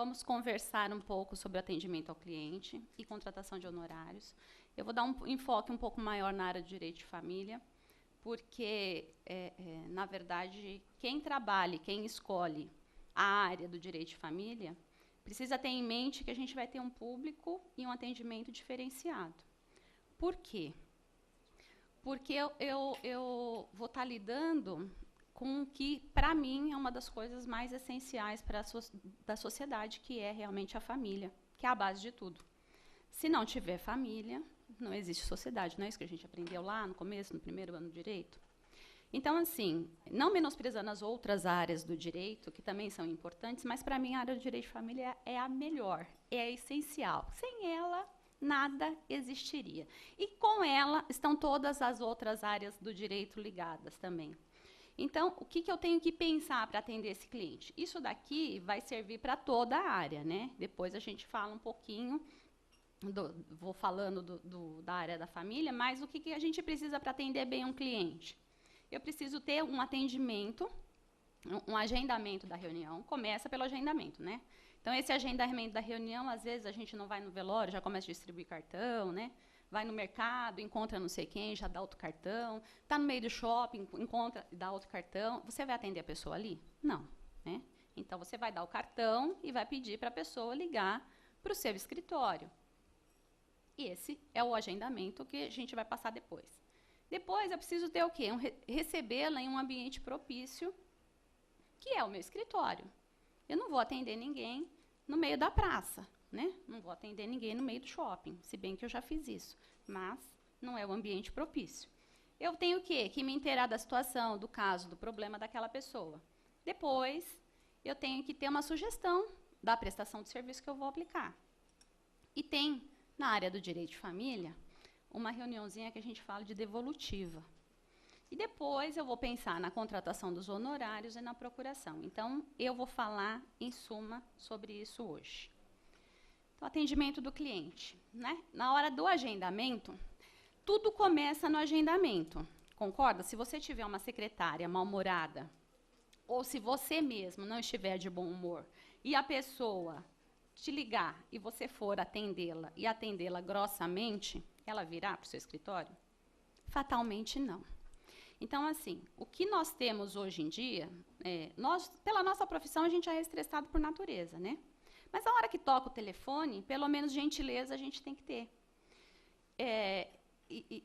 vamos conversar um pouco sobre atendimento ao cliente e contratação de honorários. Eu vou dar um enfoque um pouco maior na área de direito de família, porque, na verdade, quem trabalha, quem escolhe a área do direito de família, precisa ter em mente que a gente vai ter um público e um atendimento diferenciado. Por quê? Porque eu vou estar lidando com o que, para mim, é uma das coisas mais essenciais da sociedade, que é realmente a família, que é a base de tudo. Se não tiver família, não existe sociedade, não é isso que a gente aprendeu lá no começo, no primeiro ano do direito? Então, assim, não menosprezando as outras áreas do direito, que também são importantes, mas, para mim, a área do direito de família é a melhor, é a essencial. Sem ela, nada existiria. E, com ela, estão todas as outras áreas do direito ligadas também. Então, o que eu tenho que pensar para atender esse cliente? Isso daqui vai servir para toda a área, né? Depois a gente fala um pouquinho, vou falando da área da família, mas o que a gente precisa para atender bem um cliente? Eu preciso ter um atendimento, um agendamento da reunião. Começa pelo agendamento, né? Então, esse agendamento da reunião, às vezes, a gente não vai no velório, já começa a distribuir cartão, né? Vai no mercado, encontra não sei quem, já dá outro cartão. Está no meio do shopping, encontra e dá outro cartão. Você vai atender a pessoa ali? Não, né? Então, você vai dar o cartão e vai pedir para a pessoa ligar para o seu escritório. E esse é o agendamento que a gente vai passar depois. Depois, eu preciso ter o quê? Recebê-la em um ambiente propício, que é o meu escritório. Eu não vou atender ninguém no meio da praça, né? Não vou atender ninguém no meio do shopping, se bem que eu já fiz isso. Mas não é o ambiente propício. Eu tenho o quê? Que me inteirar da situação, do caso, do problema daquela pessoa. Depois, eu tenho que ter uma sugestão da prestação de serviço que eu vou aplicar. E tem, na área do direito de família, uma reuniãozinha que a gente fala de devolutiva. E depois eu vou pensar na contratação dos honorários e na procuração. Então, eu vou falar, em suma, sobre isso hoje. Então, atendimento do cliente, né? Na hora do agendamento, tudo começa no agendamento. Concorda? Se você tiver uma secretária mal-humorada, ou se você mesmo não estiver de bom humor, e a pessoa te ligar e você for atendê-la e atendê-la grossamente, ela virá para o seu escritório? Fatalmente não. Então, assim, o que nós temos hoje em dia, pela nossa profissão, a gente é estressado por natureza, né? Mas a hora que toca o telefone, pelo menos gentileza a gente tem que ter.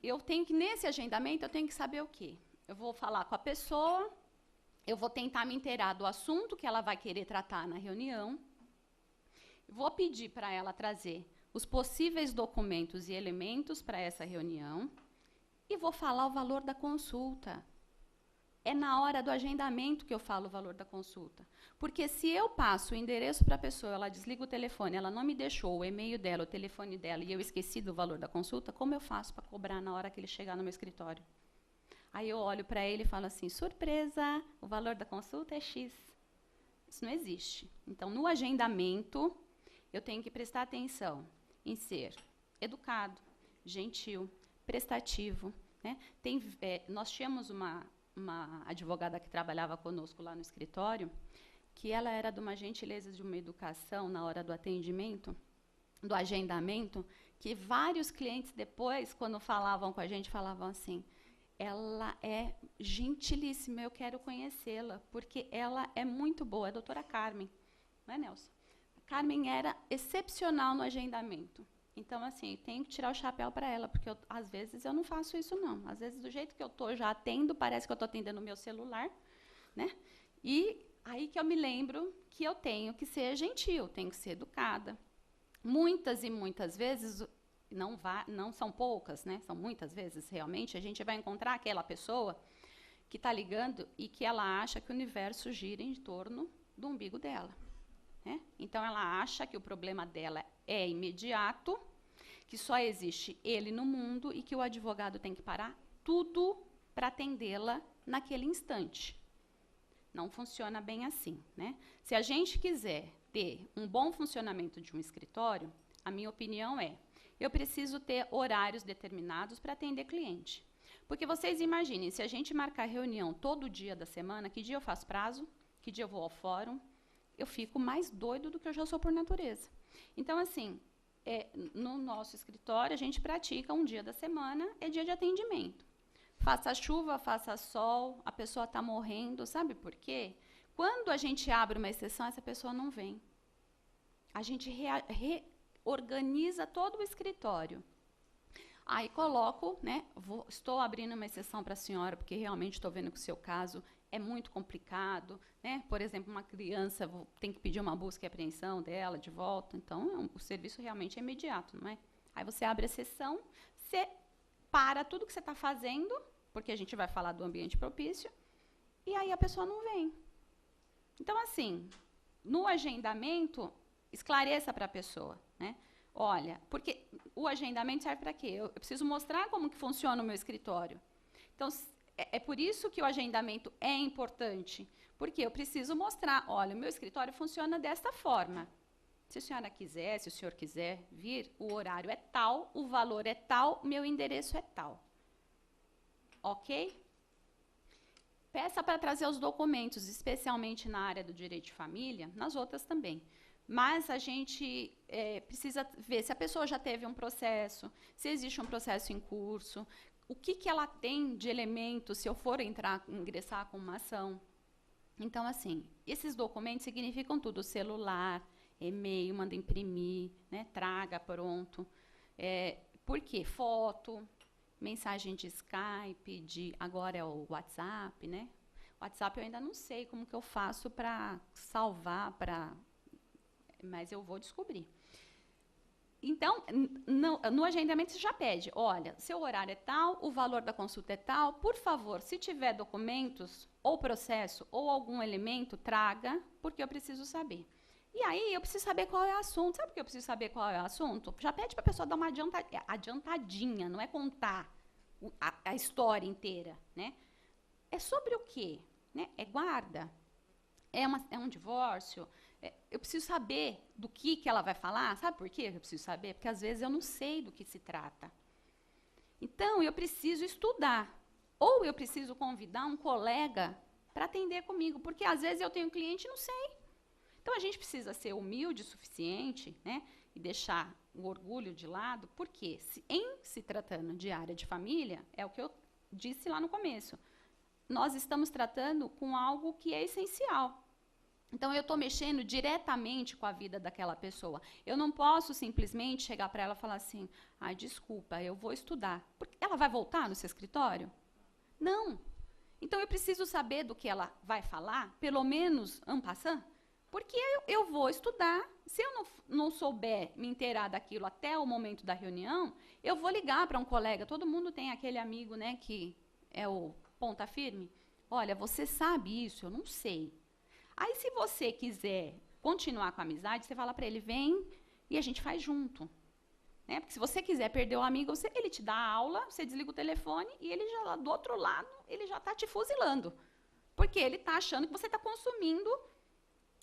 Eu tenho que, nesse agendamento, eu tenho que saber o quê? Eu vou falar com a pessoa, eu vou tentar me inteirar do assunto que ela vai querer tratar na reunião, vou pedir para ela trazer os possíveis documentos e elementos para essa reunião e vou falar o valor da consulta. É na hora do agendamento que eu falo o valor da consulta. Porque se eu passo o endereço para a pessoa, ela desliga o telefone, ela não me deixou o e-mail dela, o telefone dela, e eu esqueci do valor da consulta, como eu faço para cobrar na hora que ele chegar no meu escritório? Aí eu olho para ele e falo assim, surpresa, o valor da consulta é X. Isso não existe. Então, no agendamento, eu tenho que prestar atenção em ser educado, gentil, prestativo, né? Nós tínhamos uma advogada que trabalhava conosco lá no escritório, que ela era de uma gentileza, de uma educação na hora do atendimento, do agendamento, que vários clientes depois, quando falavam com a gente, falavam assim, ela é gentilíssima, eu quero conhecê-la, porque ela é muito boa, é a doutora Carmen, não é, Nelson? A Carmen era excepcional no agendamento. Então, assim, tenho que tirar o chapéu para ela, porque, às vezes, eu não faço isso, não. Às vezes, do jeito que eu estou, já atendo, parece que eu estou atendendo o meu celular, né? E aí que eu me lembro que eu tenho que ser gentil, tenho que ser educada. Muitas e muitas vezes, não são poucas, né? São muitas vezes, realmente, a gente vai encontrar aquela pessoa que está ligando e que ela acha que o universo gira em torno do umbigo dela. Né? Então, ela acha que o problema dela é imediato, que só existe ele no mundo e que o advogado tem que parar tudo para atendê-la naquele instante. Não funciona bem assim, né? Se a gente quiser ter um bom funcionamento de um escritório, a minha opinião é, eu preciso ter horários determinados para atender cliente. Porque vocês imaginem, se a gente marcar reunião todo dia da semana, que dia eu faço prazo, que dia eu vou ao fórum, eu fico mais doido do que eu já sou por natureza. Então, assim, no nosso escritório, a gente pratica um dia da semana, é dia de atendimento. Faça chuva, faça sol, a pessoa está morrendo, sabe por quê? Quando a gente abre uma exceção, essa pessoa não vem. A gente reorganiza todo o escritório. Aí coloco, né, estou abrindo uma exceção para a senhora, porque realmente estou vendo que o seu caso é muito complicado, né? Por exemplo, uma criança tem que pedir uma busca e apreensão dela de volta, então o serviço realmente é imediato, não é? Aí você abre a exceção, você para tudo que você está fazendo, porque a gente vai falar do ambiente propício, e aí a pessoa não vem. Então, assim, no agendamento, esclareça para a pessoa, né? Olha, porque o agendamento serve para quê? Eu preciso mostrar como que funciona o meu escritório. Então, é por isso que o agendamento é importante, porque eu preciso mostrar, olha, o meu escritório funciona desta forma. Se a senhora quiser, se o senhor quiser vir, o horário é tal, o valor é tal, meu endereço é tal. Ok? Peça para trazer os documentos, especialmente na área do direito de família, nas outras também. Mas a gente precisa ver se a pessoa já teve um processo, se existe um processo em curso, o que ela tem de elementos se eu for ingressar com uma ação. Então, assim, esses documentos significam tudo: celular, e-mail, manda imprimir, né, traga pronto. Por quê? Foto, mensagem de Skype, agora é o WhatsApp, né? WhatsApp eu ainda não sei como que eu faço para salvar, mas eu vou descobrir. Então, no agendamento você já pede, olha, seu horário é tal, o valor da consulta é tal, por favor, se tiver documentos, ou processo, ou algum elemento, traga, porque eu preciso saber. E aí, eu preciso saber qual é o assunto. Sabe por que eu preciso saber qual é o assunto? Já pede para a pessoa dar uma adiantadinha, não é contar a história inteira, né? É sobre o quê? Né? É guarda? É um divórcio? Eu preciso saber do que ela vai falar. Sabe por quê que eu preciso saber? Porque, às vezes, eu não sei do que se trata. Então, eu preciso estudar. Ou eu preciso convidar um colega para atender comigo, porque, às vezes, eu tenho um cliente e não sei. Então, a gente precisa ser humilde o suficiente, né, e deixar o orgulho de lado, porque, em se tratando de área de família, é o que eu disse lá no começo, nós estamos tratando com algo que é essencial. Então, eu estou mexendo diretamente com a vida daquela pessoa. Eu não posso simplesmente chegar para ela e falar assim, desculpa, eu vou estudar. Porque ela vai voltar no seu escritório? Não. Então, eu preciso saber do que ela vai falar, pelo menos en passant, porque eu vou estudar. Se eu não souber me inteirar daquilo até o momento da reunião, eu vou ligar para um colega. Todo mundo tem aquele amigo, né, que é o ponta firme. Olha, você sabe isso? Eu não sei. Aí, se você quiser continuar com a amizade, você fala para ele, vem e a gente faz junto. Né? Porque se você quiser perder o amigo, ele te dá a aula, você desliga o telefone e ele já lá do outro lado, ele já está te fuzilando. Porque ele está achando que você está consumindo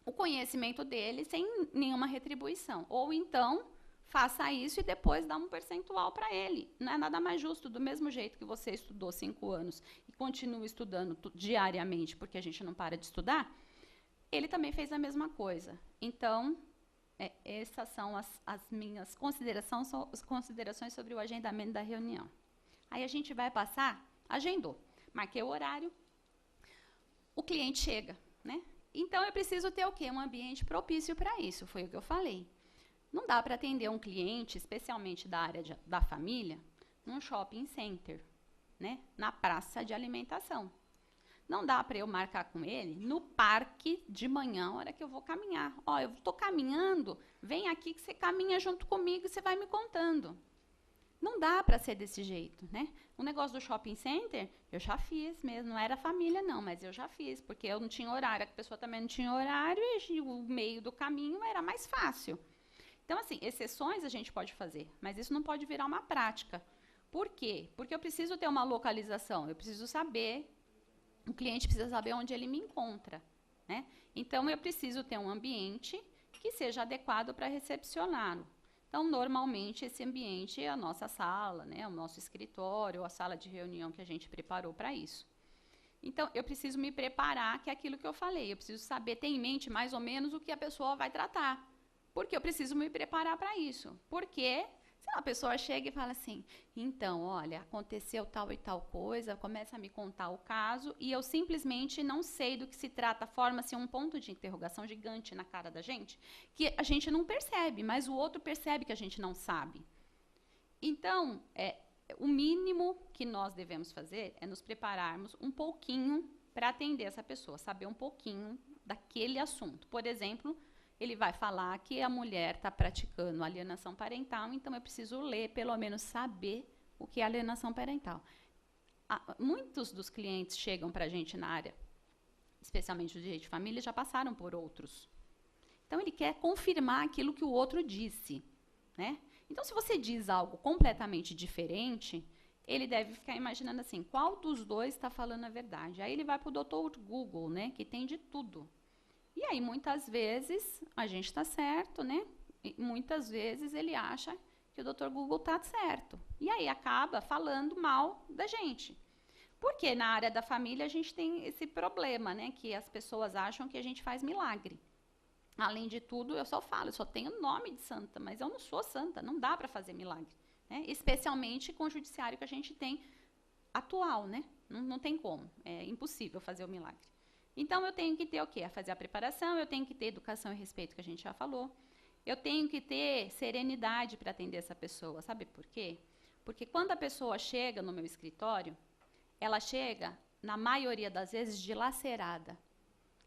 o conhecimento dele sem nenhuma retribuição. Ou então, faça isso e depois dá um percentual para ele. Não é nada mais justo, do mesmo jeito que você estudou 5 anos e continua estudando diariamente, porque a gente não para de estudar, ele também fez a mesma coisa. Então, essas são as minhas considerações sobre o agendamento da reunião. Aí a gente vai passar, agendou, marquei o horário, o cliente chega, né? Então, eu preciso ter o quê? Um ambiente propício para isso, foi o que eu falei. Não dá para atender um cliente, especialmente da área da família, num shopping center, né? Na praça de alimentação. Não dá para eu marcar com ele no parque de manhã, a hora que eu vou caminhar. Ó, eu estou caminhando, vem aqui que você caminha junto comigo e você vai me contando. Não dá para ser desse jeito, né? O negócio do shopping center, eu já fiz mesmo. Não era família, não, mas eu já fiz, porque eu não tinha horário, a pessoa também não tinha horário e o meio do caminho era mais fácil. Então, assim, exceções a gente pode fazer, mas isso não pode virar uma prática. Por quê? Porque eu preciso ter uma localização, eu preciso saber, o cliente precisa saber onde ele me encontra, né? Então, eu preciso ter um ambiente que seja adequado para recepcioná-lo. Então, normalmente, esse ambiente é a nossa sala, né, o nosso escritório, a sala de reunião que a gente preparou para isso. Então, eu preciso me preparar, que é aquilo que eu falei. Eu preciso saber, ter em mente mais ou menos o que a pessoa vai tratar. Porque eu preciso me preparar para isso. Porque se a pessoa chega e fala assim, então, olha, aconteceu tal e tal coisa, começa a me contar o caso, e eu simplesmente não sei do que se trata, forma-se um ponto de interrogação gigante na cara da gente, que a gente não percebe, mas o outro percebe que a gente não sabe. Então, o mínimo que nós devemos fazer é nos prepararmos um pouquinho para atender essa pessoa, saber um pouquinho daquele assunto. Por exemplo, ele vai falar que a mulher está praticando alienação parental, então eu preciso ler, pelo menos saber o que é alienação parental. Muitos dos clientes chegam para a gente na área, especialmente do direito de família, já passaram por outros. Então, ele quer confirmar aquilo que o outro disse, né? Então, se você diz algo completamente diferente, ele deve ficar imaginando assim, qual dos dois está falando a verdade? Aí ele vai para o Dr. Google, né, que tem de tudo. E aí, muitas vezes, a gente está certo, né? E muitas vezes ele acha que o Dr. Google está certo. E aí acaba falando mal da gente. Porque na área da família a gente tem esse problema, né? Que as pessoas acham que a gente faz milagre. Além de tudo, eu só falo, eu só tenho nome de santa, mas eu não sou santa, não dá para fazer milagre. Né? Especialmente com o judiciário que a gente tem atual, né? Não tem como, é impossível fazer o milagre. Então, eu tenho que ter o quê? Fazer a preparação, eu tenho que ter educação e respeito, que a gente já falou. Eu tenho que ter serenidade para atender essa pessoa. Sabe por quê? Porque quando a pessoa chega no meu escritório, ela chega, na maioria das vezes, dilacerada,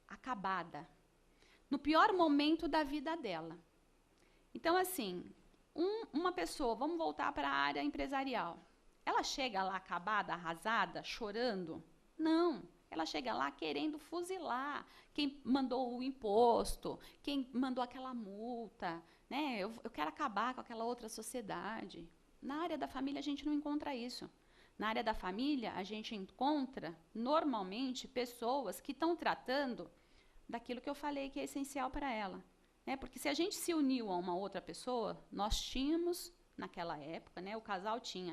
acabada, no pior momento da vida dela. Então, assim, uma pessoa, vamos voltar para a área empresarial, ela chega lá acabada, arrasada, chorando? Não. Ela chega lá querendo fuzilar quem mandou o imposto, quem mandou aquela multa, né? Eu quero acabar com aquela outra sociedade. Na área da família, a gente não encontra isso. Na área da família, a gente encontra, normalmente, pessoas que estão tratando daquilo que eu falei que é essencial para ela. Né? Porque se a gente se uniu a uma outra pessoa, nós tínhamos, naquela época, né, o casal tinha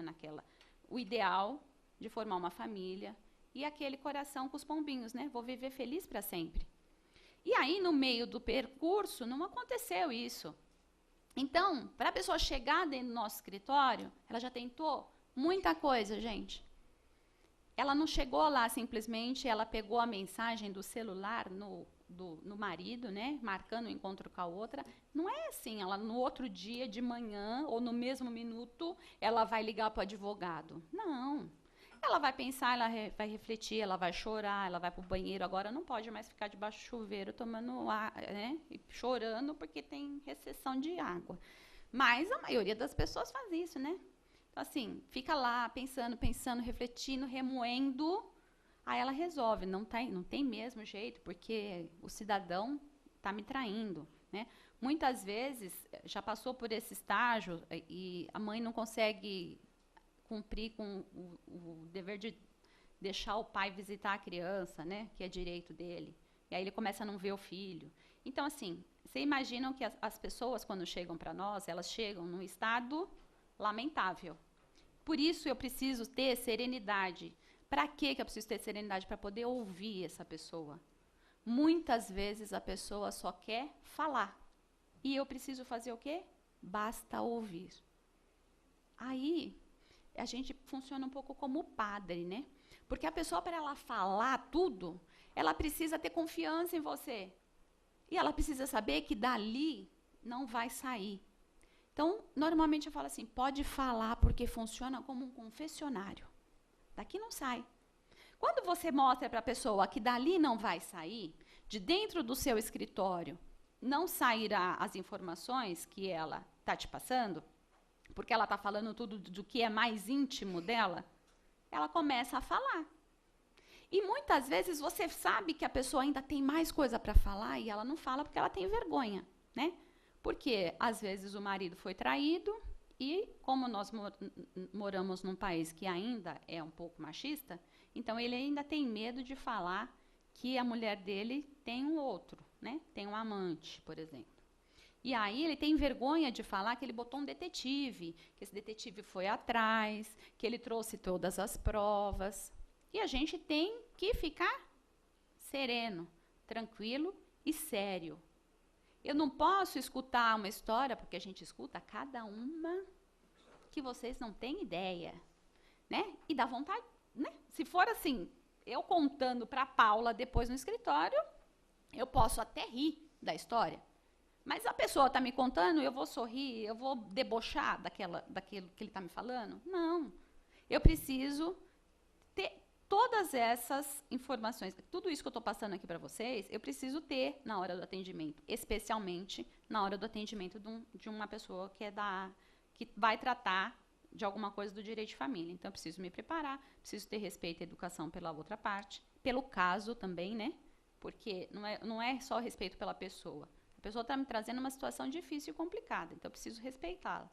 o ideal de formar uma família, e aquele coração com os pombinhos, né? Vou viver feliz para sempre. E aí, no meio do percurso, não aconteceu isso. Então, para a pessoa chegar dentro do nosso escritório, ela já tentou muita coisa, gente. Ela não chegou lá simplesmente, ela pegou a mensagem do celular no marido, né? Marcando o encontro com a outra. Não é assim, ela no outro dia de manhã, ou no mesmo minuto, ela vai ligar para o advogado. Não. Ela vai pensar, ela vai refletir, ela vai chorar, ela vai para o banheiro. Agora não pode mais ficar debaixo do chuveiro tomando ar, né? E chorando porque tem recessão de água. Mas a maioria das pessoas faz isso, né? Então, assim, fica lá pensando, refletindo, remoendo. Aí ela resolve, não tem mesmo jeito, porque o cidadão está me traindo, né? Muitas vezes já passou por esse estágio e a mãe não consegue cumprir com o dever de deixar o pai visitar a criança, né, que é direito dele. E aí ele começa a não ver o filho. Então, assim, vocês imaginam que as pessoas, quando chegam para nós, elas chegam num estado lamentável. Por isso eu preciso ter serenidade. Para que eu preciso ter serenidade? Para poder ouvir essa pessoa. Muitas vezes a pessoa só quer falar. E eu preciso fazer o quê? Basta ouvir. Aí a gente funciona um pouco como padre, né? Porque a pessoa, para ela falar tudo, ela precisa ter confiança em você. E ela precisa saber que dali não vai sair. Então, normalmente eu falo assim, pode falar porque funciona como um confessionário. Daqui não sai. Quando você mostra para a pessoa que dali não vai sair, de dentro do seu escritório, não sairá as informações que ela está te passando, porque ela está falando tudo do que é mais íntimo dela, ela começa a falar. E muitas vezes você sabe que a pessoa ainda tem mais coisa para falar e ela não fala porque ela tem vergonha, né? Porque às vezes o marido foi traído e como nós moramos num país que ainda é um pouco machista, então ele ainda tem medo de falar que a mulher dele tem um outro, né? Tem um amante, por exemplo. E aí ele tem vergonha de falar que ele botou um detetive, que esse detetive foi atrás, que ele trouxe todas as provas. E a gente tem que ficar sereno, tranquilo e sério. Eu não posso escutar uma história, porque a gente escuta cada uma que vocês não têm ideia, né? E dá vontade, né? Se for assim, eu contando para a Paula depois no escritório, eu posso até rir da história. Mas a pessoa está me contando, eu vou sorrir, eu vou debochar daquilo que ele está me falando? Não. Eu preciso ter todas essas informações, tudo isso que eu estou passando aqui para vocês, eu preciso ter na hora do atendimento, especialmente na hora do atendimento de uma pessoa que vai tratar de alguma coisa do direito de família. Então, eu preciso me preparar, preciso ter respeito e educação pela outra parte, pelo caso também, né? Porque não é só respeito pela pessoa. A pessoa está me trazendo uma situação difícil e complicada, então eu preciso respeitá-la.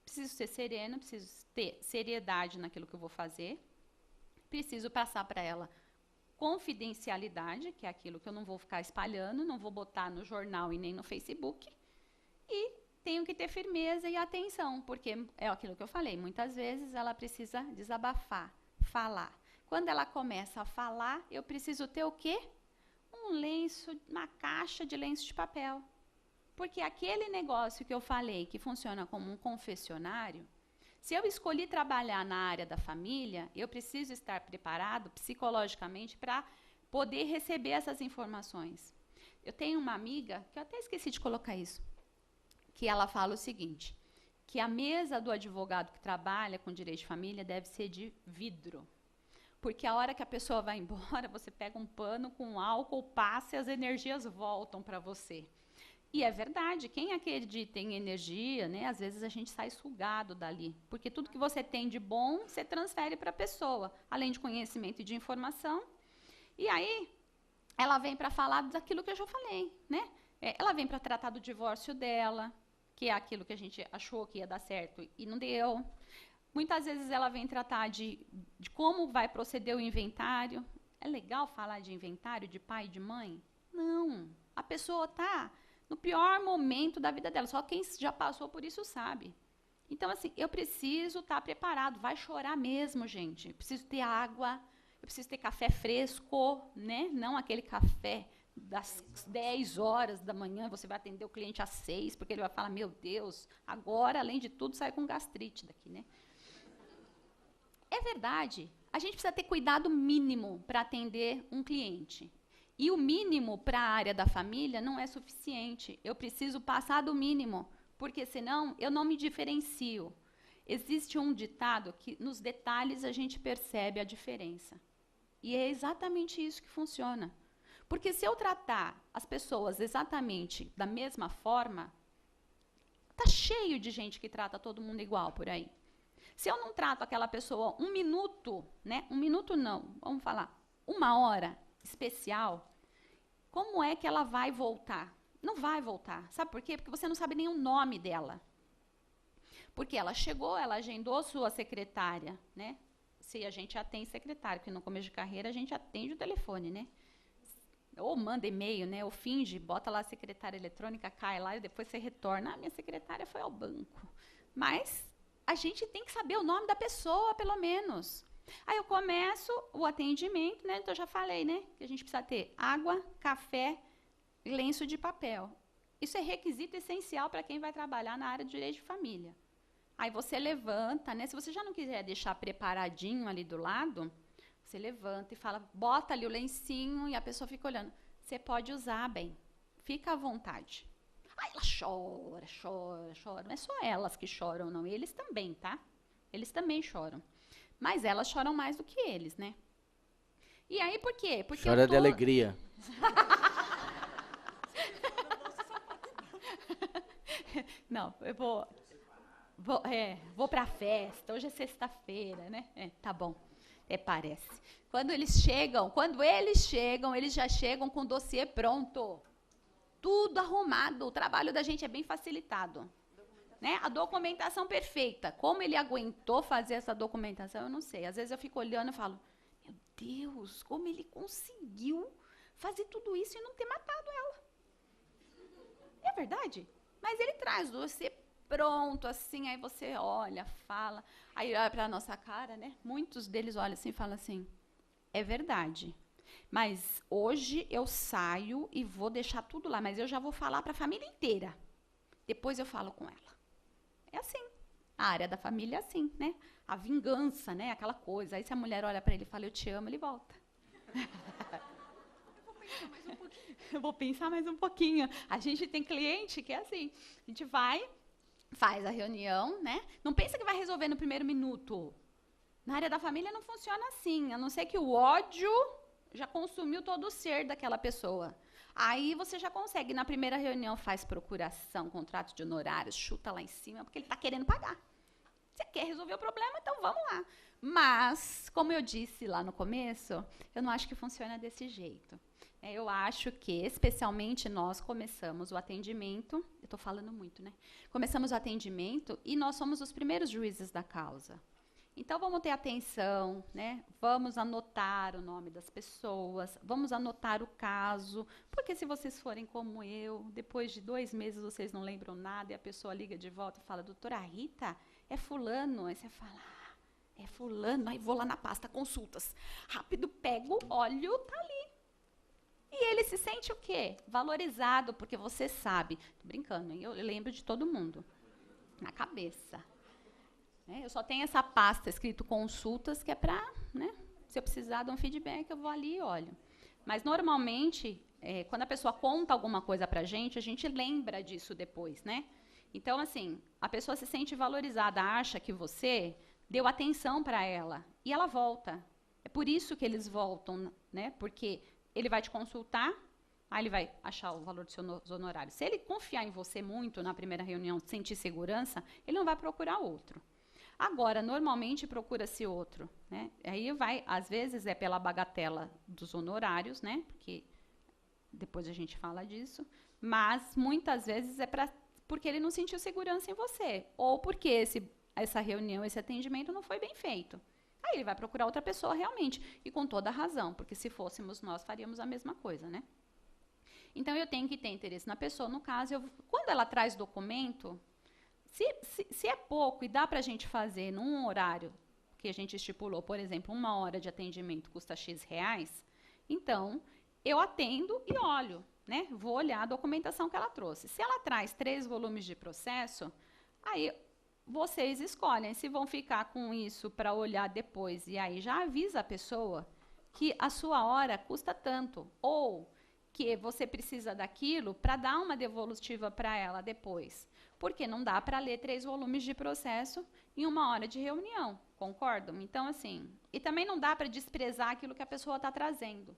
Preciso ser serena, preciso ter seriedade naquilo que eu vou fazer, preciso passar para ela confidencialidade, que é aquilo que eu não vou ficar espalhando, não vou botar no jornal e nem no Facebook, e tenho que ter firmeza e atenção, porque é aquilo que eu falei, muitas vezes ela precisa desabafar, falar. Quando ela começa a falar, eu preciso ter o quê? Um lenço, uma caixa de lenço de papel. Porque aquele negócio que eu falei, que funciona como um confessionário, se eu escolhi trabalhar na área da família, eu preciso estar preparado psicologicamente para poder receber essas informações. Eu tenho uma amiga, que eu até esqueci de colocar isso, que ela fala o seguinte, que a mesa do advogado que trabalha com direito de família deve ser de vidro. Porque a hora que a pessoa vai embora, você pega um pano com álcool, passa e as energias voltam para você. E é verdade, quem acredita em energia, né, às vezes a gente sai sugado dali. Porque tudo que você tem de bom, você transfere para a pessoa, além de conhecimento e de informação. E aí, ela vem para falar daquilo que eu já falei, né? Ela vem para tratar do divórcio dela, que é aquilo que a gente achou que ia dar certo e não deu. Muitas vezes ela vem tratar de como vai proceder o inventário. É legal falar de inventário de pai e de mãe? Não. A pessoa está no pior momento da vida dela. Só quem já passou por isso sabe. Então, assim, eu preciso estar preparado. Vai chorar mesmo, gente. Eu preciso ter água, eu preciso ter café fresco, né? Não aquele café das 10 horas da manhã, você vai atender o cliente às 6, porque ele vai falar, meu Deus, agora, além de tudo, sai com gastrite daqui, né? É verdade. A gente precisa ter cuidado mínimo para atender um cliente. E o mínimo para a área da família não é suficiente. Eu preciso passar do mínimo, porque senão eu não me diferencio. Existe um ditado que nos detalhes a gente percebe a diferença. E é exatamente isso que funciona. Porque se eu tratar as pessoas exatamente da mesma forma, tá cheio de gente que trata todo mundo igual por aí. Se eu não trato aquela pessoa um minuto, né? Um minuto não, vamos falar, uma hora especial, como é que ela vai voltar? Não vai voltar. Sabe por quê? Porque você não sabe nem o nome dela. Porque ela chegou, ela agendou sua secretária, né? Se a gente já tem secretário, porque no começo de carreira a gente atende o telefone, né? Ou manda e-mail, né? Ou finge, bota lá a secretária eletrônica, cai lá e depois você retorna. Ah, minha secretária foi ao banco. Mas a gente tem que saber o nome da pessoa, pelo menos. Aí eu começo o atendimento, né? Então, eu já falei, né? Que a gente precisa ter água, café, lenço de papel. Isso é requisito essencial para quem vai trabalhar na área de direito de família. Aí você levanta, né? Se você já não quiser deixar preparadinho ali do lado, você levanta e fala, bota ali o lencinho e a pessoa fica olhando. Você pode usar, bem. Fica à vontade. Aí ela chora, chora, chora. Não é só elas que choram, não. Eles também, tá? Eles também choram. Mas elas choram mais do que eles, né? E aí, por quê? Porque chora de alegria. Não, eu vou para a festa. Hoje é sexta-feira, né? Tá bom. Parece. Quando eles chegam, eles já chegam com o dossiê pronto. Tudo arrumado. O trabalho da gente é bem facilitado. Né? A documentação perfeita. Como ele aguentou fazer essa documentação, eu não sei. Às vezes eu fico olhando e falo, meu Deus, como ele conseguiu fazer tudo isso e não ter matado ela. É verdade? Mas ele traz o dossiê pronto, assim, aí você olha, fala, aí olha para a nossa cara, né? Muitos deles olham assim e falam assim, é verdade, Mas hoje eu saio e vou deixar tudo lá, mas eu já vou falar para a família inteira. Depois eu falo com ela. É assim. A área da família é assim, né? A vingança, né? Aquela coisa. Aí se a mulher olha para ele e fala, eu te amo, ele volta. Eu vou pensar mais um pouquinho. A gente tem cliente que é assim. A gente vai, faz a reunião, né? Não pensa que vai resolver no primeiro minuto. Na área da família não funciona assim. A não ser que o ódio já consumiu todo o ser daquela pessoa. Aí você já consegue, na primeira reunião, faz procuração, contrato de honorários, chuta lá em cima, porque ele está querendo pagar. Você quer resolver o problema, então vamos lá. Mas, como eu disse lá no começo, eu não acho que funciona desse jeito. Eu acho que, especialmente, nós começamos o atendimento, eu estou falando muito, né? Começamos o atendimento e nós somos os primeiros juízes da causa. Então, vamos ter atenção, né? Vamos anotar o nome das pessoas, vamos anotar o caso, porque se vocês forem como eu, depois de 2 meses vocês não lembram nada e a pessoa liga de volta e fala, doutora Rita, é fulano. Aí você fala, é fulano, aí vou lá na pasta, consultas. Rápido, pego, olho, tá ali. E ele se sente o quê? Valorizado, porque você sabe. Tô brincando, hein? Eu lembro de todo mundo. Na cabeça. Eu só tenho essa pasta escrito consultas, que é para, né, se eu precisar de um feedback, eu vou ali e olho. Mas, normalmente, quando a pessoa conta alguma coisa para a gente lembra disso depois, né? Então, assim, a pessoa se sente valorizada, acha que você deu atenção para ela, e ela volta. É por isso que eles voltam, né? Porque ele vai te consultar, aí ele vai achar o valor dos seus honorários. Se ele confiar em você muito na primeira reunião, sentir segurança, ele não vai procurar outro. Agora, normalmente, procura-se outro, né? Aí vai, às vezes, é pela bagatela dos honorários, né? Porque depois a gente fala disso. Mas, muitas vezes, porque ele não sentiu segurança em você. Ou porque essa reunião, esse atendimento não foi bem feito. Aí ele vai procurar outra pessoa realmente. E com toda a razão, porque se fôssemos nós, faríamos a mesma coisa, né? Então, eu tenho que ter interesse na pessoa. No caso, quando ela traz documento... Se é pouco e dá para a gente fazer num horário que a gente estipulou, por exemplo, 1 hora de atendimento custa X reais, então eu atendo e olho, né? Vou olhar a documentação que ela trouxe. Se ela traz 3 volumes de processo, aí vocês escolhem se vão ficar com isso para olhar depois. E aí já avisa a pessoa que a sua hora custa tanto, ou que você precisa daquilo para dar uma devolutiva para ela depois. Porque não dá para ler 3 volumes de processo em 1 hora de reunião, concordam? Então, assim, e também não dá para desprezar aquilo que a pessoa está trazendo.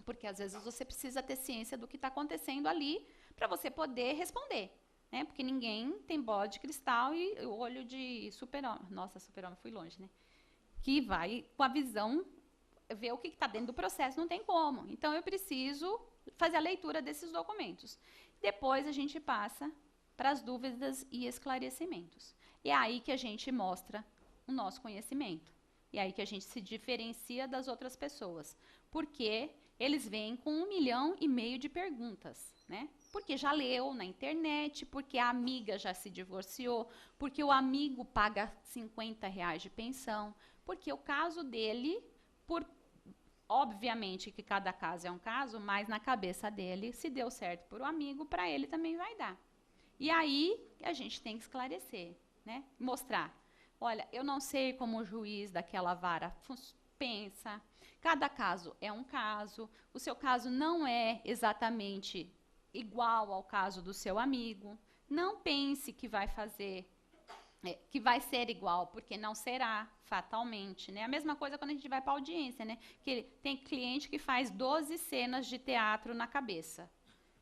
Porque, às vezes, você precisa ter ciência do que está acontecendo ali para você poder responder. Né? Porque ninguém tem bola de cristal e olho de super-homem. Nossa, super-homem, fui longe, né? Que vai com a visão, ver o que está dentro do processo, não tem como. Então, eu preciso fazer a leitura desses documentos. Depois, a gente passa para as dúvidas e esclarecimentos. É aí que a gente mostra o nosso conhecimento. É aí que a gente se diferencia das outras pessoas. Porque eles vêm com 1,5 milhão de perguntas, né? Porque já leu na internet, porque a amiga já se divorciou, porque o amigo paga R$ 50 de pensão, porque o caso dele, obviamente que cada caso é um caso, mas na cabeça dele, se deu certo por um amigo, para ele também vai dar. E aí a gente tem que esclarecer, né? Mostrar. Olha, eu não sei como o juiz daquela vara pensa. Cada caso é um caso. O seu caso não é exatamente igual ao caso do seu amigo. Não pense que vai que vai ser igual, porque não será fatalmente, né? A mesma coisa quando a gente vai para a audiência, né? Que tem cliente que faz 12 cenas de teatro na cabeça.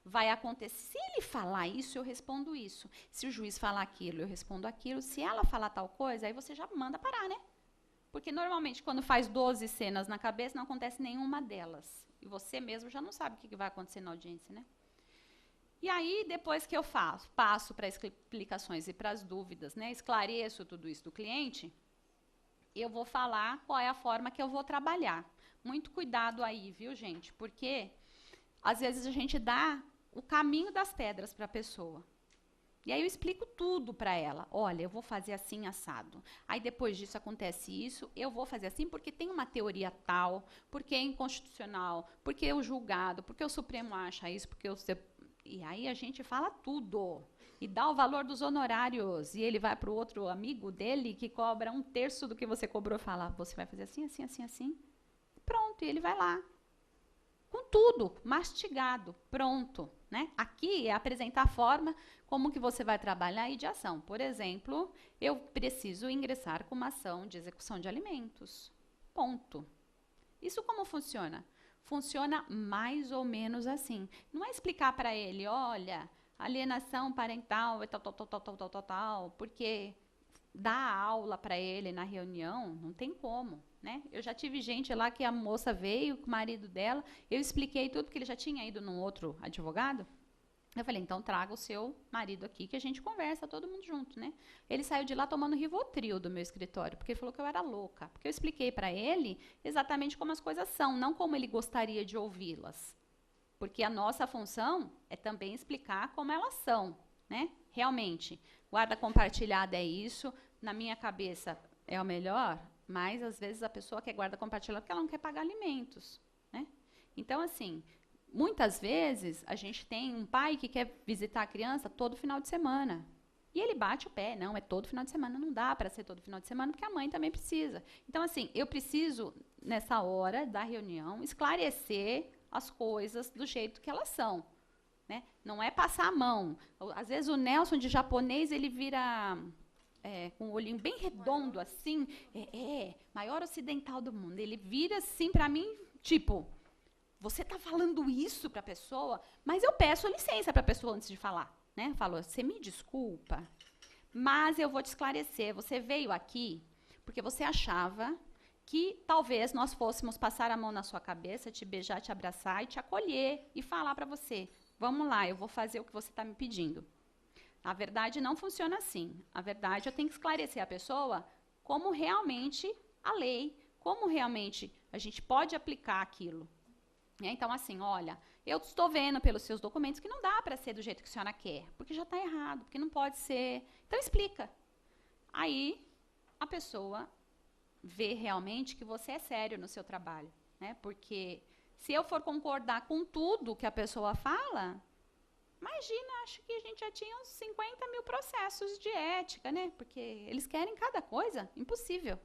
Vai acontecer. Se ele falar isso, eu respondo isso. Se o juiz falar aquilo, eu respondo aquilo. Se ela falar tal coisa, aí você já manda parar, né? Porque, normalmente, quando faz 12 cenas na cabeça, não acontece nenhuma delas. E você mesmo já não sabe o que vai acontecer na audiência, né? E aí, depois que eu passo para explicações e para as dúvidas, né? Esclareço tudo isso do cliente, eu vou falar qual é a forma que eu vou trabalhar. Muito cuidado aí, viu, gente? Porque, às vezes, a gente dá o caminho das pedras para a pessoa. E aí eu explico tudo para ela. Olha, eu vou fazer assim, assado. Aí depois disso acontece isso, eu vou fazer assim porque tem uma teoria tal, porque é inconstitucional, porque o julgado, porque o Supremo acha isso, porque o... E aí a gente fala tudo. E dá o valor dos honorários. E ele vai para o outro amigo dele que cobra 1/3 do que você cobrou e fala, você vai fazer assim, assim, assim, assim. Pronto, e ele vai lá. Com tudo, mastigado, pronto. Né? Aqui é apresentar a forma como que você vai trabalhar e de ação. Por exemplo, eu preciso ingressar com uma ação de execução de alimentos. Ponto. Isso como funciona? Funciona mais ou menos assim. Não é explicar para ele, olha, alienação parental e tal, tal, tal, tal, tal, tal, tal, tal, porque dar aula para ele na reunião não tem como. Né? Eu já tive gente lá que a moça veio com o marido dela, eu expliquei tudo, porque ele já tinha ido num outro advogado. Eu falei, então traga o seu marido aqui que a gente conversa todo mundo junto, né? Ele saiu de lá tomando Rivotril do meu escritório, porque ele falou que eu era louca. Porque eu expliquei para ele exatamente como as coisas são, não como ele gostaria de ouvi-las. Porque a nossa função é também explicar como elas são, né? Realmente, guarda compartilhada é isso, na minha cabeça é o melhor, mas às vezes a pessoa quer guarda compartilhada porque ela não quer pagar alimentos, né? Então, assim, muitas vezes a gente tem um pai que quer visitar a criança todo final de semana. E ele bate o pé, não, é todo final de semana, não dá para ser todo final de semana, porque a mãe também precisa. Então, assim, eu preciso, nessa hora da reunião, esclarecer as coisas do jeito que elas são. Né? Não é passar a mão. Às vezes o Nelson, de japonês, ele vira com o olhinho bem redondo, assim, maior ocidental do mundo. Ele vira assim para mim, tipo, você está falando isso para a pessoa, mas eu peço licença para a pessoa antes de falar. Né? Falou, você me desculpa, mas eu vou te esclarecer. Você veio aqui porque você achava que talvez nós fôssemos passar a mão na sua cabeça, te beijar, te abraçar e te acolher e falar para você, vamos lá, eu vou fazer o que você está me pedindo. A verdade não funciona assim. A verdade, eu tenho que esclarecer a pessoa como realmente a lei, como realmente a gente pode aplicar aquilo. Então, assim, olha, eu estou vendo pelos seus documentos que não dá para ser do jeito que a senhora quer, porque já está errado, porque não pode ser. Então, explica. Aí, a pessoa vê realmente que você é sério no seu trabalho. Né? Porque se eu for concordar com tudo que a pessoa fala, imagina, acho que a gente já tinha uns 50 mil processos de ética, né? Porque eles querem cada coisa, impossível.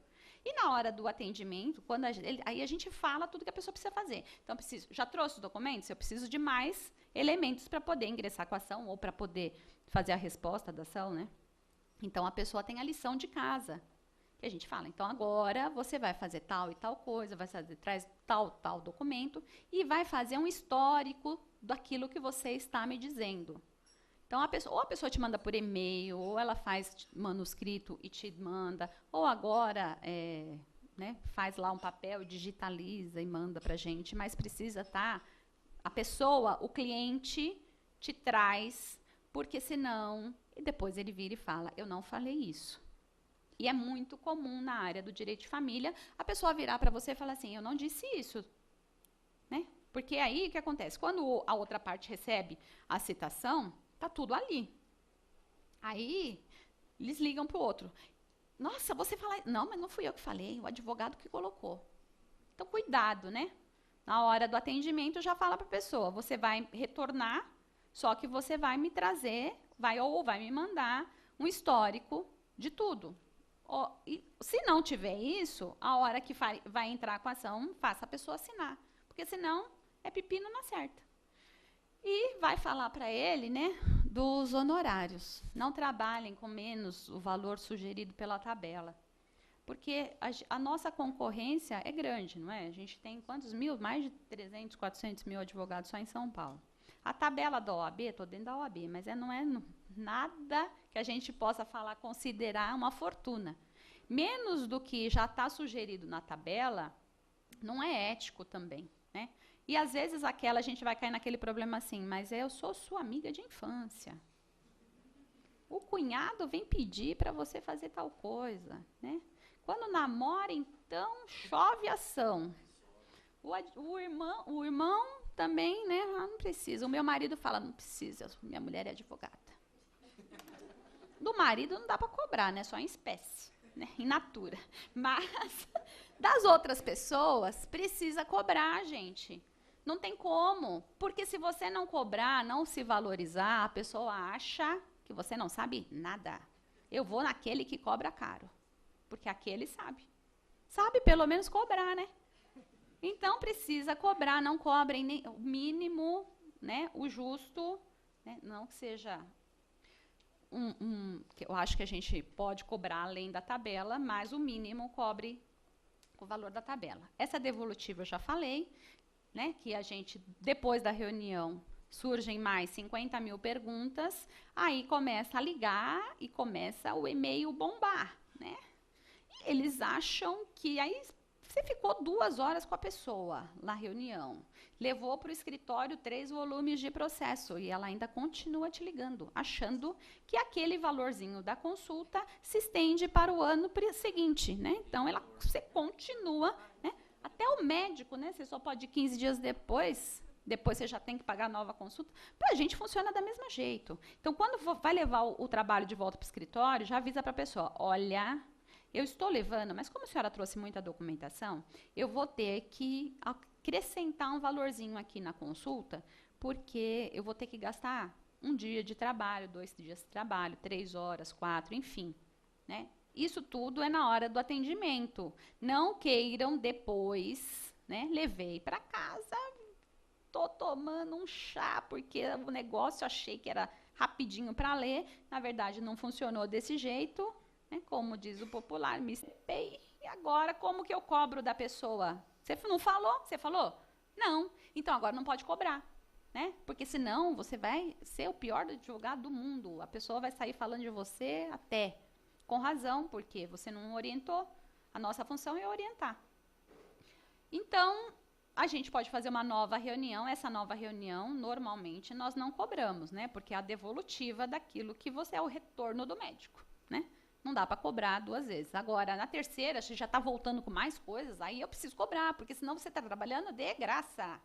E na hora do atendimento, quando aí a gente fala tudo que a pessoa precisa fazer. Então, já trouxe os documentos? Eu preciso de mais elementos para poder ingressar com a ação ou para poder fazer a resposta da ação, né? Então, a pessoa tem a lição de casa. Que a gente fala, então agora você vai fazer tal e tal coisa, traz tal documento e vai fazer um histórico daquilo que você está me dizendo. Então, ou a pessoa te manda por e-mail, ou ela faz manuscrito e te manda, ou agora né, faz lá um papel, digitaliza e manda para a gente, mas precisa estar... A pessoa, o cliente, te traz, porque senão... E depois ele vira e fala, eu não falei isso. E é muito comum na área do direito de família a pessoa virar para você e falar assim, eu não disse isso. Né? Porque aí o que acontece? Quando a outra parte recebe a citação, está tudo ali. Aí eles ligam para o outro. Nossa, você fala... Não, mas não fui eu que falei, o advogado que colocou. Então, cuidado, né? Na hora do atendimento, já fala para a pessoa, você vai retornar, só que você vai me trazer, vai me mandar um histórico de tudo. E, se não tiver isso, a hora que vai entrar com a ação, faça a pessoa assinar. Porque senão é pepino na certa. E vai falar para ele, né, dos honorários. Não trabalhem com menos o valor sugerido pela tabela. Porque a nossa concorrência é grande, não é? A gente tem quantos mil? Mais de 300, 400 mil advogados só em São Paulo. A tabela da OAB, estou dentro da OAB, mas não é nada que a gente possa falar, considerar uma fortuna. Menos do que já está sugerido na tabela, não é ético também. Né? E, às vezes, a gente vai cair naquele problema assim, mas eu sou sua amiga de infância. O cunhado vem pedir para você fazer tal coisa. Né? Quando namora, então, chove ação. O irmão também, né? Não precisa. O meu marido fala, não precisa, minha mulher é advogada. Do marido não dá para cobrar, né? Só em espécie, né? Em natura. Mas das outras pessoas, precisa cobrar, gente. Não tem como. Porque se você não cobrar, não se valorizar, a pessoa acha que você não sabe nada. Eu vou naquele que cobra caro. Porque aquele sabe. Sabe pelo menos cobrar, né? Então, precisa cobrar. Não cobrem nem o mínimo, né? O justo, né? Não que seja... que eu acho que a gente pode cobrar além da tabela, mas o mínimo cobre o valor da tabela. Essa devolutiva eu já falei, né, que a gente, depois da reunião, surgem mais 50 mil perguntas, aí começa a ligar e começa o e-mail bombar, né? E eles acham que aí você ficou 2 horas com a pessoa na reunião, levou para o escritório 3 volumes de processo e ela ainda continua te ligando, achando que aquele valorzinho da consulta se estende para o ano seguinte, né? Então, você continua, né? Até o médico, né? Você só pode ir 15 dias depois você já tem que pagar a nova consulta. Para a gente funciona da mesma jeito. Então, quando vai levar o trabalho de volta para o escritório, já avisa para a pessoa, olha... Eu estou levando, mas como a senhora trouxe muita documentação, eu vou ter que acrescentar um valorzinho aqui na consulta, porque eu vou ter que gastar 1 dia de trabalho, 2 dias de trabalho, 3 horas, 4, enfim. Né? Isso tudo é na hora do atendimento. Não queiram depois, né? Levei para casa, estou tomando um chá, porque o negócio achei que era rapidinho para ler, na verdade não funcionou desse jeito. Como diz o popular, me espei. E agora, como que eu cobro da pessoa? Você não falou? Você falou? Não. Então, agora não pode cobrar. Né? Porque senão você vai ser o pior advogado do mundo. A pessoa vai sair falando de você até. Com razão, porque você não orientou. A nossa função é orientar. Então, a gente pode fazer uma nova reunião. Essa nova reunião, normalmente, nós não cobramos, né? Porque é a devolutiva daquilo que você é o retorno do médico, né? Não dá para cobrar 2 vezes. Agora, na terceira, você já está voltando com mais coisas, aí eu preciso cobrar, porque senão você está trabalhando de graça.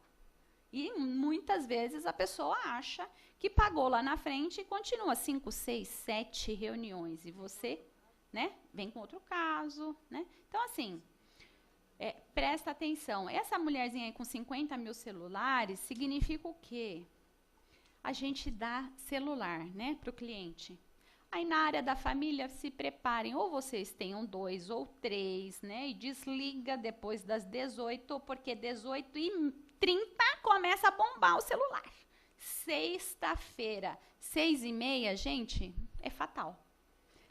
E muitas vezes a pessoa acha que pagou lá na frente e continua 5, 6, 7 reuniões. E você, né, vem com outro caso, né? Então, assim, presta atenção. Essa mulherzinha aí com 50 mil celulares significa o quê? A gente dá celular, né, para o cliente. Aí, na área da família, se preparem, ou vocês tenham 2 ou 3, né? E desliga depois das 18, porque 18h30 começa a bombar o celular. Sexta-feira, 6h30, gente, é fatal.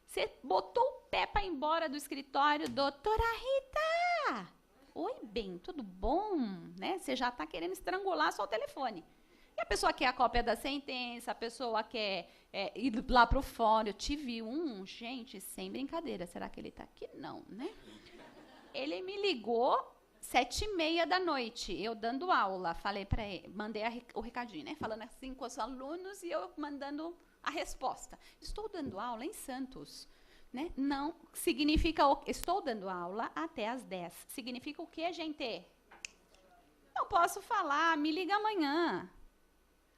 Você botou o pé para ir embora do escritório, doutora Rita! Oi, bem, tudo bom? Né? Você já está querendo estrangular só o telefone. E a pessoa quer a cópia da sentença, a pessoa quer ir lá para o fórum. Eu tive gente, sem brincadeira, será que ele está aqui? Não, né? Ele me ligou 7h30 da noite, eu dando aula, falei para ele, mandei o recadinho, né? Falando assim com os alunos e eu mandando a resposta. Estou dando aula em Santos. Né? Não significa, estou dando aula até às 10. Significa o quê, gente? Não posso falar, me liga amanhã.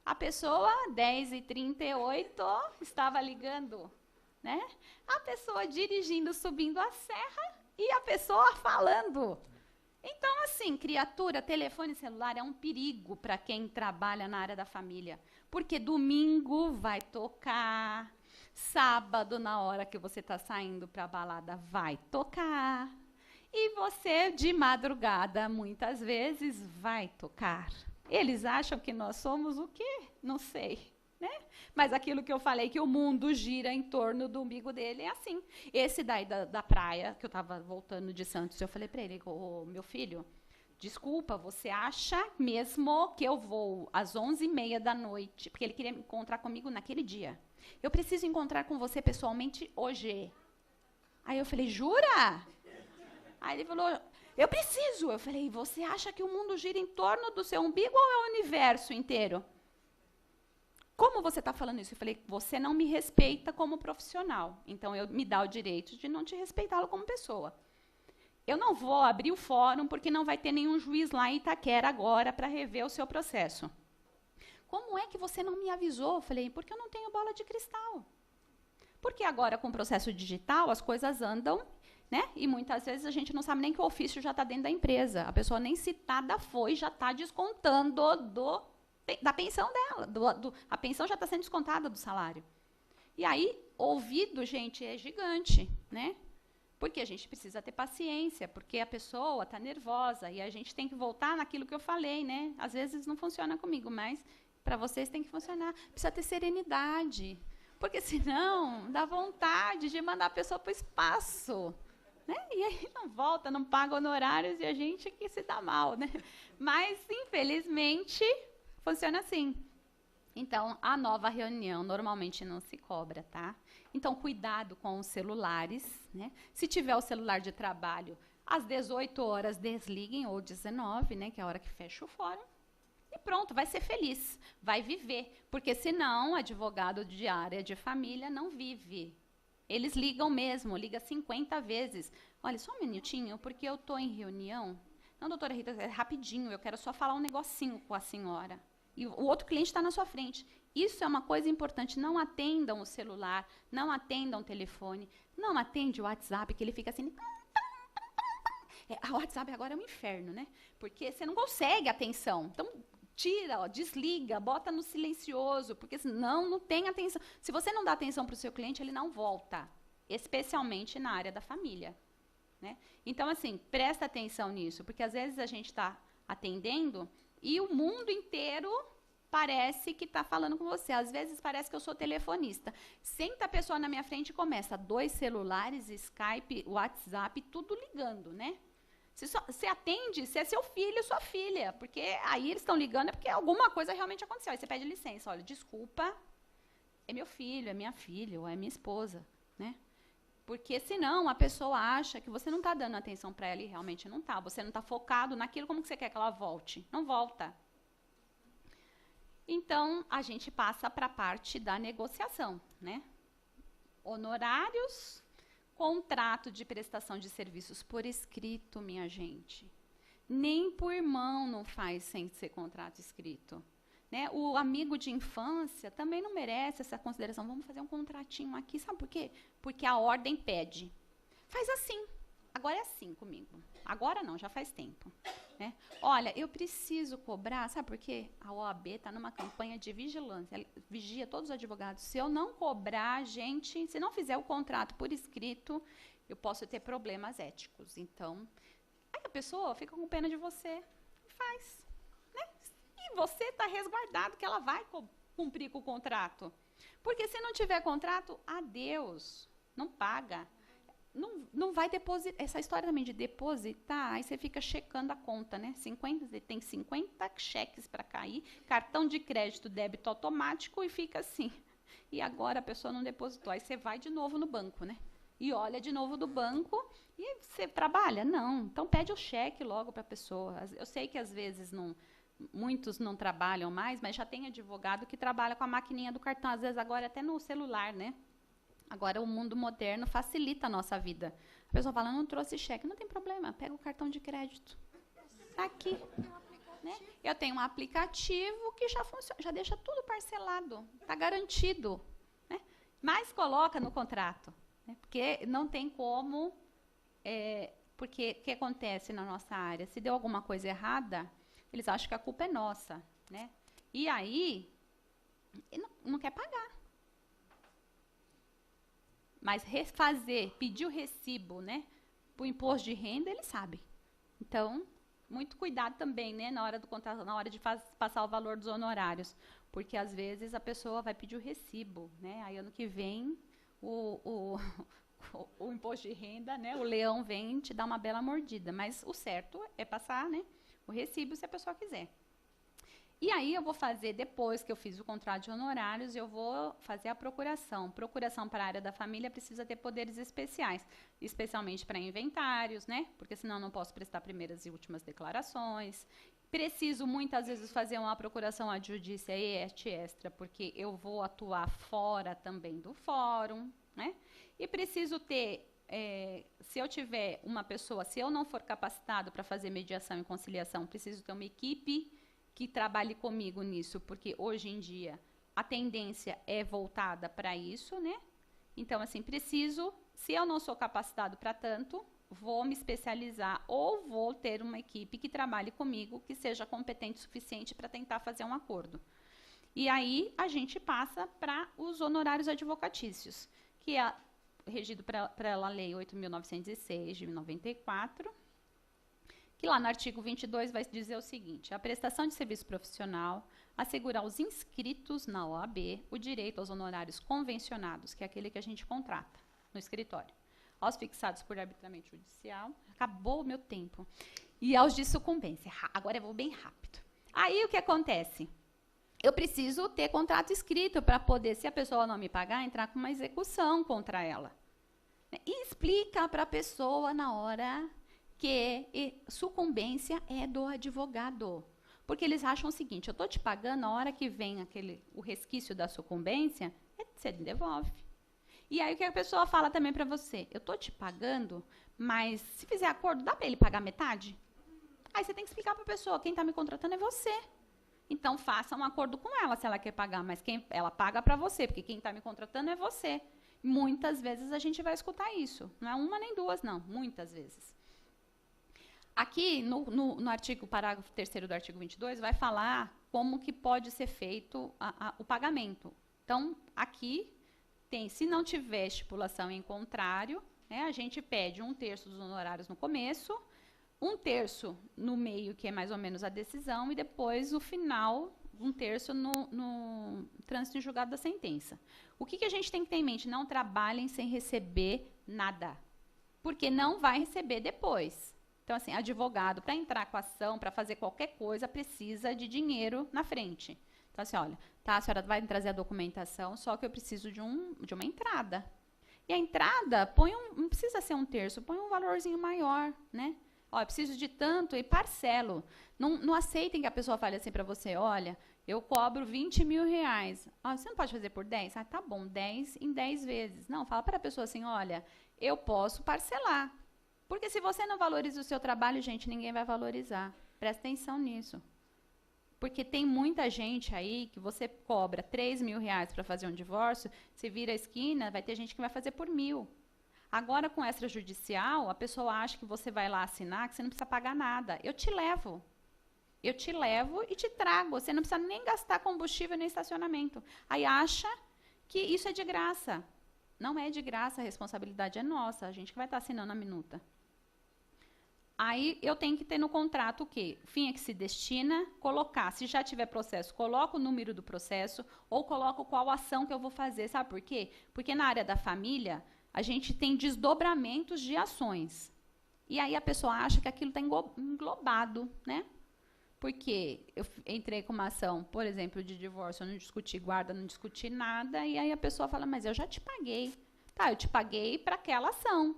A pessoa, 10h38, estava ligando, né? A pessoa dirigindo, subindo a serra e a pessoa falando. Então, assim, criatura, telefone celular é um perigo para quem trabalha na área da família. Porque domingo vai tocar, sábado, na hora que você está saindo para a balada, vai tocar. E você, de madrugada, muitas vezes, vai tocar. Eles acham que nós somos o quê? Não sei, né? Mas aquilo que eu falei, que o mundo gira em torno do umbigo dele, é assim. Esse daí da praia, que eu estava voltando de Santos, eu falei para ele, meu filho, desculpa, você acha mesmo que eu vou às 11h30 da noite, porque ele queria encontrar comigo naquele dia. Eu preciso encontrar com você pessoalmente hoje. Aí eu falei, jura? Aí ele falou... Eu preciso. Eu falei, você acha que o mundo gira em torno do seu umbigo ou é o universo inteiro? Como você está falando isso? Eu falei, você não me respeita como profissional. Então, me dá o direito de não te respeitá-lo como pessoa. Eu não vou abrir o fórum porque não vai ter nenhum juiz lá em Itaquera agora para rever o seu processo. Como é que você não me avisou? Eu falei, porque eu não tenho bola de cristal. Porque agora, com o processo digital, as coisas andam, né? E muitas vezes a gente não sabe nem que o ofício já está dentro da empresa. A pessoa nem citada foi, já está descontando da pensão dela. A pensão já está sendo descontada do salário. E aí, ouvido, gente, é gigante, né? Porque a gente precisa ter paciência, porque a pessoa está nervosa e a gente tem que voltar naquilo que eu falei, né? Às vezes não funciona comigo, mas para vocês tem que funcionar. Precisa ter serenidade, porque senão dá vontade de mandar a pessoa para o espaço, né? E aí não volta, não paga honorários e a gente que se dá mal, né? Mas, infelizmente, funciona assim. Então, a nova reunião normalmente não se cobra, tá? Então, cuidado com os celulares, né? Se tiver o celular de trabalho, às 18 horas desliguem, ou 19, né, que é a hora que fecha o fórum. E pronto, vai ser feliz, vai viver. Porque senão, advogado de área de família não vive. Eles ligam mesmo, liga 50 vezes. Olha, só um minutinho, porque eu estou em reunião. Não, doutora Rita, é rapidinho, eu quero só falar um negocinho com a senhora. E o outro cliente está na sua frente. Isso é uma coisa importante. Não atendam o celular, não atendam o telefone, não atende o WhatsApp, que ele fica assim... O WhatsApp agora é um inferno, né? Porque você não consegue atenção. Então, tira, ó, desliga, bota no silencioso, porque senão não tem atenção. Se você não dá atenção para o seu cliente, ele não volta, especialmente na área da família, né? Então, assim, presta atenção nisso, porque às vezes a gente está atendendo e o mundo inteiro parece que está falando com você. Às vezes parece que eu sou telefonista. Senta a pessoa na minha frente e começa 2 celulares, Skype, WhatsApp, tudo ligando, né? Você atende, se é seu filho, sua filha, porque aí eles estão ligando é porque alguma coisa realmente aconteceu. Aí você pede licença, olha, desculpa, é meu filho, é minha filha, ou é minha esposa, né? Porque senão a pessoa acha que você não está dando atenção para ela e realmente não está. Você não está focado naquilo, como que você quer que ela volte? Não volta. Então, a gente passa para a parte da negociação, né? Honorários, contrato de prestação de serviços por escrito, minha gente. Nem por mão não faz sem ser contrato escrito. Né? O amigo de infância também não merece essa consideração. Vamos fazer um contratinho aqui, sabe por quê? Porque a ordem pede. Faz assim. Agora é assim comigo. Agora não, já faz tempo. Né? Olha, eu preciso cobrar, sabe por quê? A OAB está numa campanha de vigilância, ela vigia todos os advogados. Se eu não cobrar, gente, se não fizer o contrato por escrito, eu posso ter problemas éticos. Então, aí a pessoa fica com pena de você e faz. Né? E você está resguardado que ela vai cumprir com o contrato. Porque se não tiver contrato, adeus, não paga. Não vai depositar. Essa história também de depositar, aí você fica checando a conta, né? Tem 50 cheques para cair, cartão de crédito, débito automático e fica assim. E agora a pessoa não depositou. Aí você vai de novo no banco, né? E olha de novo do banco e você trabalha? Não. Então pede o cheque logo para a pessoa. Eu sei que às vezes muitos não trabalham mais, mas já tem advogado que trabalha com a maquininha do cartão, às vezes agora até no celular, né? Agora, o mundo moderno facilita a nossa vida. A pessoa fala, não trouxe cheque. Não tem problema, pega o cartão de crédito. Está aqui. Né? Eu tenho um aplicativo que já funciona, já deixa tudo parcelado. Está garantido. Né? Mas coloca no contrato. Né? Porque não tem como... porque o que acontece na nossa área? Se deu alguma coisa errada, eles acham que a culpa é nossa. Né? E aí, não quer pagar. Mas pedir o recibo, né, para o imposto de renda, ele sabe. Então, muito cuidado também, né, na hora do contrato, na hora de passar o valor dos honorários, porque às vezes a pessoa vai pedir o recibo, né, aí ano que vem o imposto de renda, né, o leão vem te dar uma bela mordida, mas o certo é passar, né, o recibo se a pessoa quiser. E aí eu vou fazer, depois que eu fiz o contrato de honorários, eu vou fazer a procuração. Procuração para a área da família precisa ter poderes especiais, especialmente para inventários, né? Porque senão eu não posso prestar primeiras e últimas declarações. Preciso, muitas vezes, fazer uma procuração ad judicia et extra, porque eu vou atuar fora também do fórum, né? E preciso ter... se eu tiver uma pessoa, se eu não for capacitado para fazer mediação e conciliação, preciso ter uma equipe que trabalhe comigo nisso, porque hoje em dia a tendência é voltada para isso, né? Então, assim, se eu não sou capacitado para tanto, vou me especializar ou vou ter uma equipe que trabalhe comigo, que seja competente o suficiente para tentar fazer um acordo. E aí a gente passa para os honorários advocatícios, que é regido pela Lei 8.906 de 94, que lá no artigo 22 vai dizer o seguinte: a prestação de serviço profissional assegura aos inscritos na OAB o direito aos honorários convencionados, que é aquele que a gente contrata no escritório, aos fixados por arbitramento judicial, acabou o meu tempo, e aos de sucumbência. Agora eu vou bem rápido. Aí o que acontece? Eu preciso ter contrato escrito para poder, se a pessoa não me pagar, entrar com uma execução contra ela. E explica para a pessoa na hora que sucumbência é do advogado. Porque eles acham o seguinte: eu estou te pagando, na hora que vem o resquício da sucumbência, você devolve. E aí o que a pessoa fala também para você? Eu estou te pagando, mas se fizer acordo, dá para ele pagar metade? Aí você tem que explicar para a pessoa: quem está me contratando é você. Então, faça um acordo com ela se ela quer pagar, mas ela paga para você, porque quem está me contratando é você. Muitas vezes a gente vai escutar isso. Não é uma nem duas, não. Muitas vezes. Aqui, no artigo, parágrafo 3º do artigo 22, vai falar como que pode ser feito o pagamento. Então, aqui, se não tiver estipulação em contrário, né, a gente pede 1/3 dos honorários no começo, 1/3 no meio, que é mais ou menos a decisão, e depois, no final, 1/3 no trânsito em julgado da sentença. O que a gente tem que ter em mente? Não trabalhem sem receber nada, porque não vai receber depois. Então, assim, advogado, para entrar com a ação, para fazer qualquer coisa, precisa de dinheiro na frente. Então, assim, olha, tá, a senhora vai me trazer a documentação, só que eu preciso de uma entrada. E a entrada, não precisa ser 1/3, põe um valorzinho maior, né? Ó, eu preciso de tanto e parcelo. Não aceitem que a pessoa fale assim para você: olha, eu cobro 20 mil reais. Ah, você não pode fazer por 10? Ah, tá bom, 10 em 10 vezes. Não, fala para a pessoa assim: olha, eu posso parcelar. Porque se você não valoriza o seu trabalho, gente, ninguém vai valorizar. Presta atenção nisso. Porque tem muita gente aí que você cobra 3 mil reais para fazer um divórcio, você vira a esquina, vai ter gente que vai fazer por 1.000. Agora, com extrajudicial, a pessoa acha que você vai lá assinar, que você não precisa pagar nada. Eu te levo e te trago. Você não precisa nem gastar combustível nem estacionamento. Aí acha que isso é de graça. Não é de graça, a responsabilidade é nossa. A gente que vai estar assinando a minuta. Aí eu tenho que ter no contrato o quê? Fim a que se destina, colocar. Se já tiver processo, coloco o número do processo ou coloco qual ação que eu vou fazer. Sabe por quê? Porque na área da família, a gente tem desdobramentos de ações. E aí a pessoa acha que aquilo está englobado, né? Porque eu entrei com uma ação, por exemplo, de divórcio, eu não discuti guarda, não discuti nada, e aí a pessoa fala: mas eu já te paguei. Tá, eu te paguei para aquela ação.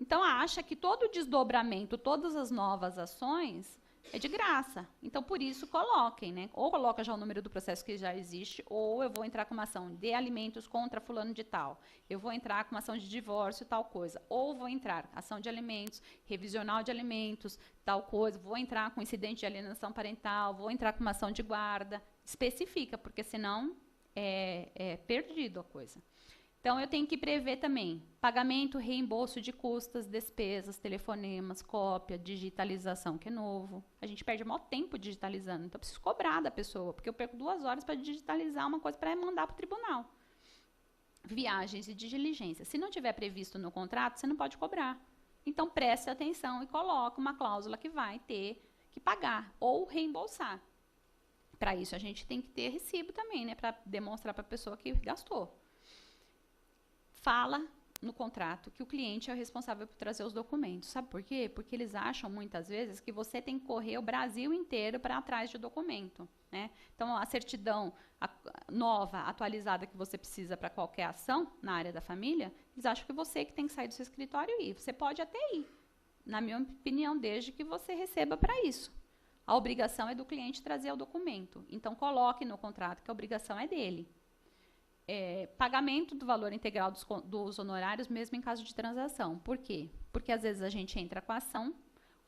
Então, acha que todo o desdobramento, todas as novas ações, é de graça. Então, por isso, coloquem, né? Ou coloca já o número do processo que já existe, ou eu vou entrar com uma ação de alimentos contra fulano de tal. Eu vou entrar com uma ação de divórcio, tal coisa. Ou vou entrar ação de alimentos, revisional de alimentos, tal coisa. Vou entrar com incidente de alienação parental, vou entrar com uma ação de guarda. Especifica, porque senão é perdido a coisa. Então, eu tenho que prever também pagamento, reembolso de custas, despesas, telefonemas, cópia, digitalização, que é novo. A gente perde o maior tempo digitalizando, então eu preciso cobrar da pessoa, porque eu perco 2 horas para digitalizar uma coisa para mandar para o tribunal. Viagens e diligência. Se não tiver previsto no contrato, você não pode cobrar. Então, preste atenção e coloque uma cláusula que vai ter que pagar ou reembolsar. Para isso, a gente tem que ter recibo também, né, para demonstrar para a pessoa que gastou. Fala no contrato que o cliente é o responsável por trazer os documentos. Sabe por quê? Porque eles acham, muitas vezes, que você tem que correr o Brasil inteiro para atrás de documento, né? Então, a certidão nova, atualizada, que você precisa para qualquer ação na área da família, eles acham que você que tem que sair do seu escritório e ir. Você pode até ir, na minha opinião, desde que você receba para isso. A obrigação é do cliente trazer o documento. Então, coloque no contrato que a obrigação é dele. Pagamento do valor integral dos honorários, mesmo em caso de transação. Por quê? Porque, às vezes, a gente entra com a ação,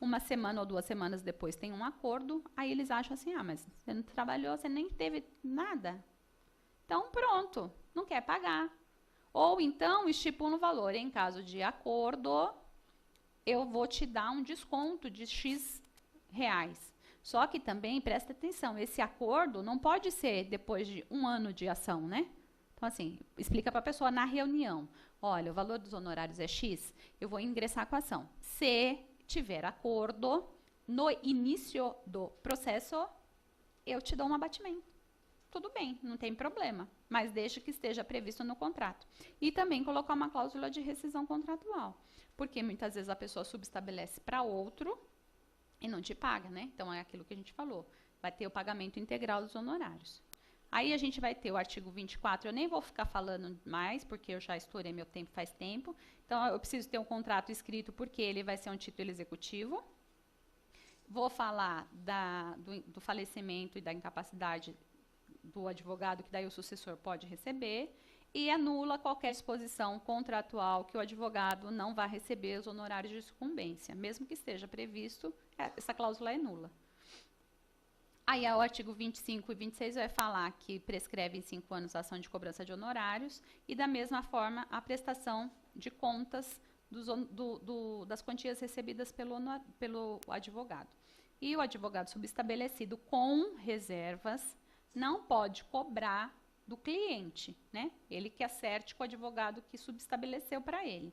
1 semana ou 2 semanas depois tem um acordo, aí eles acham assim: ah, mas você não trabalhou, você nem teve nada. Então, pronto, não quer pagar. Ou então estipula um valor. Em caso de acordo, eu vou te dar um desconto de X reais. Só que também, presta atenção, esse acordo não pode ser depois de 1 ano de ação, né? Então, assim, explica para a pessoa na reunião. Olha, o valor dos honorários é X, eu vou ingressar com a ação. Se tiver acordo, no início do processo, eu te dou um abatimento. Tudo bem, não tem problema, mas desde que esteja previsto no contrato. E também colocar uma cláusula de rescisão contratual, porque muitas vezes a pessoa subestabelece para outro e não te paga, né? Então, é aquilo que a gente falou, vai ter o pagamento integral dos honorários. Aí a gente vai ter o artigo 24, eu nem vou ficar falando mais, porque eu já estourei meu tempo faz tempo. Então, eu preciso ter um contrato escrito, porque ele vai ser um título executivo. Vou falar do falecimento e da incapacidade do advogado, que daí o sucessor pode receber, e anula qualquer disposição contratual que o advogado não vá receber os honorários de sucumbência. Mesmo que esteja previsto, essa cláusula é nula. Aí, o artigo 25 e 26 vai falar que prescreve em 5 anos a ação de cobrança de honorários e, da mesma forma, a prestação de contas das quantias recebidas pelo advogado. E o advogado subestabelecido com reservas não pode cobrar do cliente, né? Ele que acerte com o advogado que subestabeleceu para ele.